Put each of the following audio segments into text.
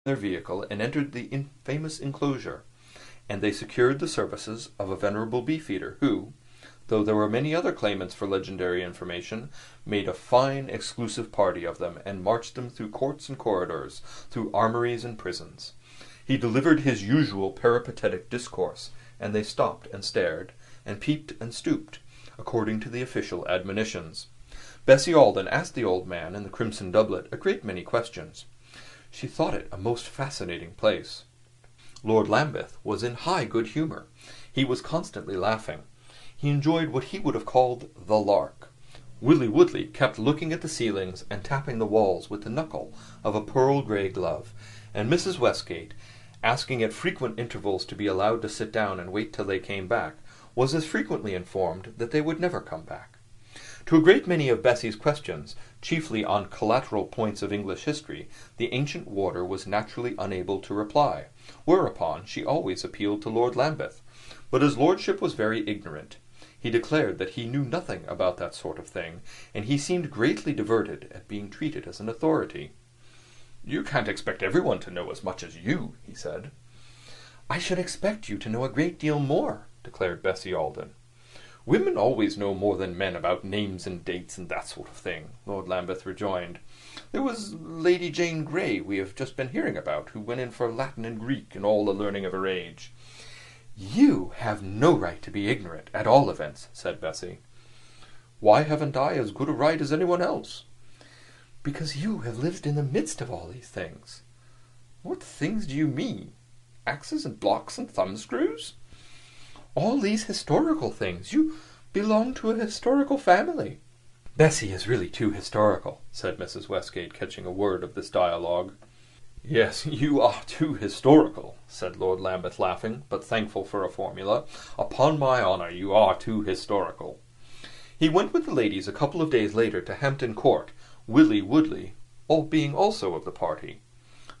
their vehicle and entered the famous enclosure, and they secured the services of a venerable beefeater who, though there were many other claimants for legendary information, made a fine exclusive party of them and marched them through courts and corridors, through armories and prisons. He delivered his usual peripatetic discourse, and they stopped and stared, and peeped and stooped, according to the official admonitions. Bessie Alden asked the old man in the crimson doublet a great many questions. She thought it a most fascinating place. Lord Lambeth was in high good humour. He was constantly laughing. He enjoyed what he would have called the lark. Willie Woodley kept looking at the ceilings and tapping the walls with the knuckle of a pearl-grey glove, and Mrs. Westgate, asking at frequent intervals to be allowed to sit down and wait till they came back, was as frequently informed that they would never come back. To a great many of Bessie's questions, chiefly on collateral points of English history, the ancient warder was naturally unable to reply, whereupon she always appealed to Lord Lambeth. But his lordship was very ignorant. He declared that he knew nothing about that sort of thing, and he seemed greatly diverted at being treated as an authority. "You can't expect everyone to know as much as you," he said. "I should expect you to know a great deal more," declared Bessie Alden. "Women always know more than men about names and dates and that sort of thing," Lord Lambeth rejoined. "There was Lady Jane Grey we have just been hearing about, who went in for Latin and Greek and all the learning of her age." "You have no right to be ignorant, at all events," said Bessie. "Why haven't I as good a right as anyone else?" "Because you have lived in the midst of all these things." "What things do you mean? Axes and blocks and thumbscrews?" "All these historical things. You belong to a historical family." "Bessie is really too historical," said Mrs. Westgate, catching a word of this dialogue. "Yes, you are too historical," said Lord Lambeth, laughing, but thankful for a formula. "Upon my honour, you are too historical." He went with the ladies a couple of days later to Hampton Court, Willie Woodley being also of the party.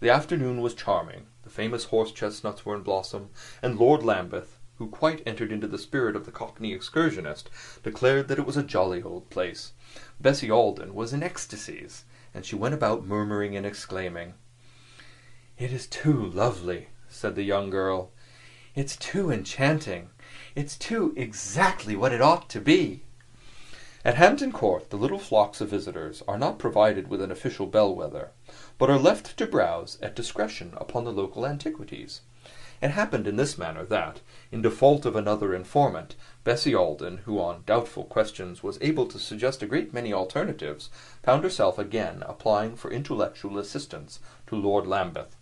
The afternoon was charming. The famous horse-chestnuts were in blossom, and Lord Lambeth, who quite entered into the spirit of the Cockney excursionist, declared that it was a jolly old place. Bessie Alden was in ecstasies, and she went about murmuring and exclaiming. "It is too lovely," said the young girl. "It's too enchanting. It's too exactly what it ought to be." At Hampton Court the little flocks of visitors are not provided with an official bellwether, but are left to browse at discretion upon the local antiquities. It happened in this manner that, in default of another informant, Bessie Alden, who on doubtful questions was able to suggest a great many alternatives, found herself again applying for intellectual assistance to Lord Lambeth.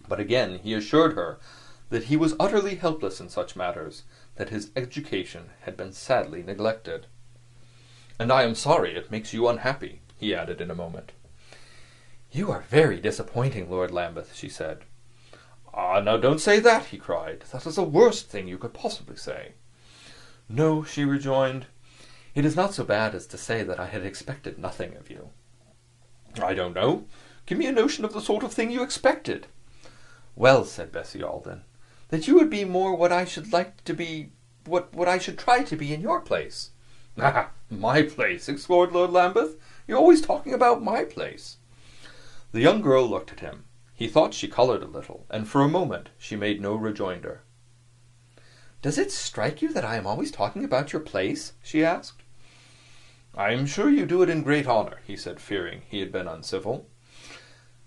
But again he assured her that he was utterly helpless in such matters, that his education had been sadly neglected. "And I am sorry it makes you unhappy," he added in a moment. "You are very disappointing, Lord Lambeth," she said. "Ah, now don't say that," he cried. "That is the worst thing you could possibly say." "No," she rejoined. "It is not so bad as to say that I had expected nothing of you." "I don't know. Give me a notion of the sort of thing you expected." "Well," said Bessie Alden, "that you would be more what I should like to be, what I should try to be in your place." "Ah, my place!" exclaimed Lord Lambeth. "You're always talking about my place." The young girl looked at him. He thought she coloured a little, and for a moment she made no rejoinder. "Does it strike you that I am always talking about your place?" she asked. "I am sure you do it in great honour," he said, fearing he had been uncivil.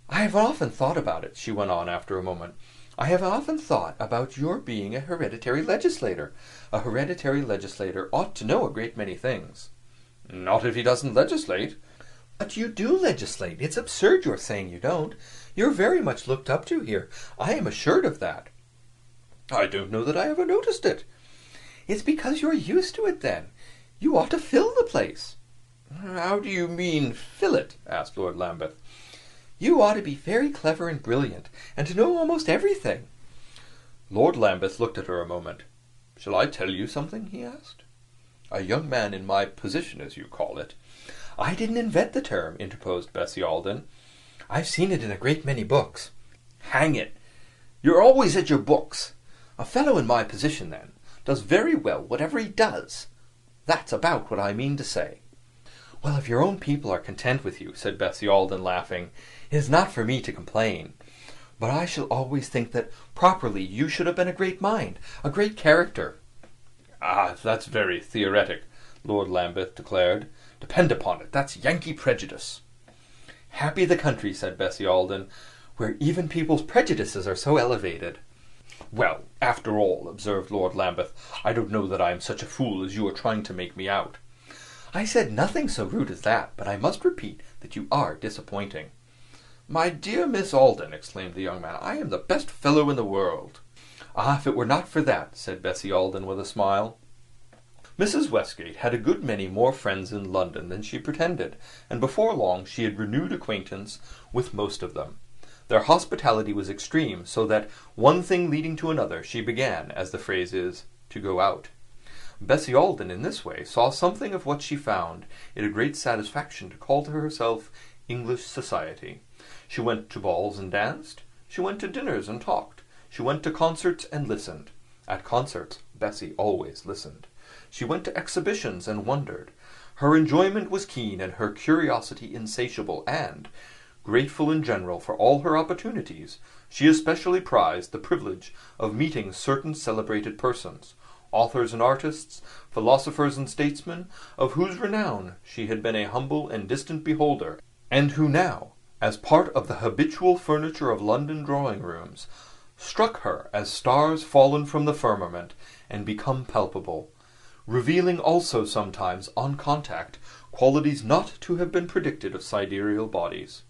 "I have often thought about it," she went on after a moment. "I have often thought about your being a hereditary legislator. A hereditary legislator ought to know a great many things." "Not if he doesn't legislate." "But you do legislate. It's absurd your saying you don't. You're very much looked up to here. I am assured of that." "I don't know that I ever noticed it." "It's because you're used to it, then. You ought to fill the place." "How do you mean, fill it?" asked Lord Lambeth. "You ought to be very clever and brilliant, and to know almost everything." Lord Lambeth looked at her a moment. "Shall I tell you something?" he asked. "A young man in my position, as you call it." "I didn't invent the term," interposed Bessie Alden. "I've seen it in a great many books." "Hang it! You're always at your books. A fellow in my position, then, does very well whatever he does. That's about what I mean to say." "Well, if your own people are content with you," said Bessie Alden, laughing, "it is not for me to complain." But I shall always think that, properly, you should have been a great mind, a great character." "Ah, that's very theoretic," Lord Lambeth declared. "Depend upon it, that's Yankee prejudice." "Happy the country," said Bessie Alden, "where even people's prejudices are so elevated." "Well, after all," observed Lord Lambeth, "I don't know that I am such a fool as you are trying to make me out." "I said nothing so rude as that, but I must repeat that you are disappointing." "My dear Miss Alden," exclaimed the young man, "I am the best fellow in the world." "Ah, if it were not for that," said Bessie Alden with a smile. Mrs. Westgate had a good many more friends in London than she pretended, and before long she had renewed acquaintance with most of them. Their hospitality was extreme, so that, one thing leading to another, she began, as the phrase is, to go out. Bessie Alden, in this way, saw something of what she found it a great satisfaction to call to herself English society. She went to balls and danced. She went to dinners and talked. She went to concerts and listened. At concerts, Bessie always listened. She went to exhibitions and wondered. Her enjoyment was keen and her curiosity insatiable, and, grateful in general for all her opportunities, she especially prized the privilege of meeting certain celebrated persons, authors and artists, philosophers and statesmen, of whose renown she had been a humble and distant beholder, and who now, as part of the habitual furniture of London drawing-rooms, struck her as stars fallen from the firmament and become palpable, revealing also sometimes, on contact, qualities not to have been predicted of sidereal bodies.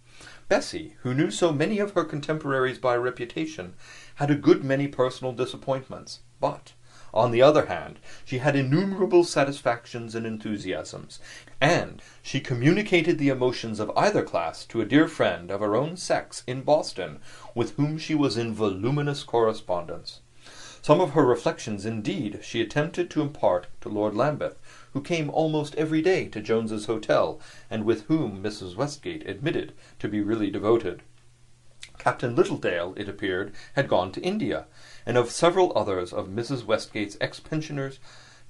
Bessie, who knew so many of her contemporaries by reputation, had a good many personal disappointments, but, on the other hand, she had innumerable satisfactions and enthusiasms, and she communicated the emotions of either class to a dear friend of her own sex in Boston, with whom she was in voluminous correspondence. Some of her reflections, indeed, she attempted to impart to Lord Lambeth, who came almost every day to Jones's Hotel, and with whom Mrs. Westgate admitted to be really devoted. Captain Littledale, it appeared, had gone to India, and of several others of Mrs. Westgate's ex-pensioners,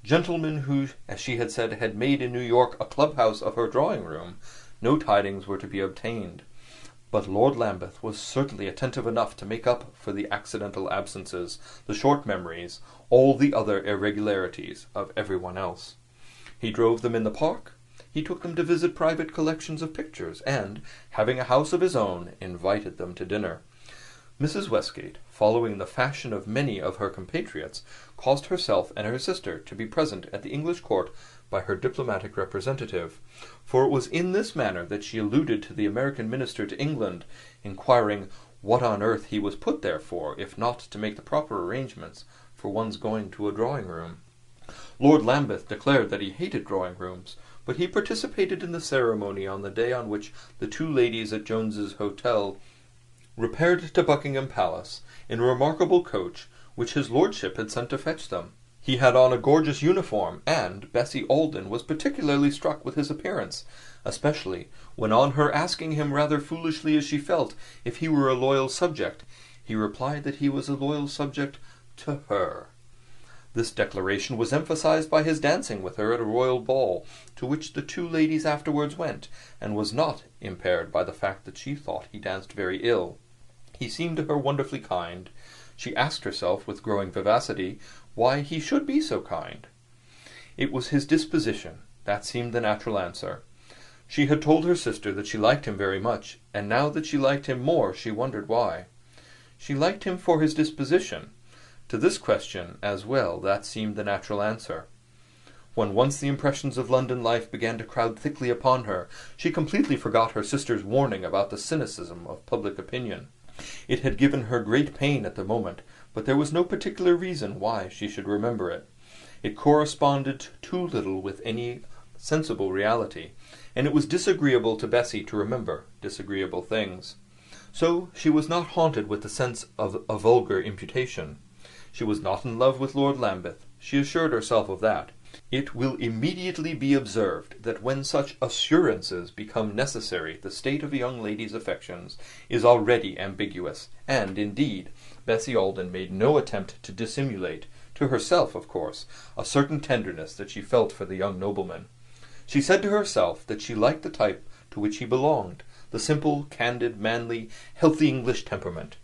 gentlemen who, as she had said, had made in New York a club-house of her drawing-room, no tidings were to be obtained. But Lord Lambeth was certainly attentive enough to make up for the accidental absences, the short memories, all the other irregularities of everyone else. He drove them in the park. He took them to visit private collections of pictures, and, having a house of his own, invited them to dinner. Mrs. Westgate, following the fashion of many of her compatriots, caused herself and her sister to be present at the English court by her diplomatic representative, for it was in this manner that she alluded to the American minister to England, inquiring what on earth he was put there for, if not to make the proper arrangements for one's going to a drawing-room. Lord Lambeth declared that he hated drawing-rooms, but he participated in the ceremony on the day on which the two ladies at Jones's Hotel repaired to Buckingham Palace in a remarkable coach which his lordship had sent to fetch them. He had on a gorgeous uniform, and Bessie Alden was particularly struck with his appearance, especially when, on her asking him rather foolishly as she felt if he were a loyal subject, he replied that he was a loyal subject to her. This declaration was emphasized by his dancing with her at a royal ball, to which the two ladies afterwards went, and was not impaired by the fact that she thought he danced very ill. He seemed to her wonderfully kind. She asked herself, with growing vivacity, why he should be so kind. It was his disposition. That seemed the natural answer. She had told her sister that she liked him very much, and now that she liked him more, she wondered why. She liked him for his disposition. To this question, as well, that seemed the natural answer. When once the impressions of London life began to crowd thickly upon her, she completely forgot her sister's warning about the cynicism of public opinion. It had given her great pain at the moment, but there was no particular reason why she should remember it. It corresponded too little with any sensible reality, and it was disagreeable to Bessie to remember disagreeable things. So she was not haunted with the sense of a vulgar imputation. She was not in love with Lord Lambeth. She assured herself of that. It will immediately be observed that when such assurances become necessary, the state of a young lady's affections is already ambiguous, and, indeed, Bessie Alden made no attempt to dissimulate, to herself, of course, a certain tenderness that she felt for the young nobleman. She said to herself that she liked the type to which he belonged, the simple, candid, manly, healthy English temperament,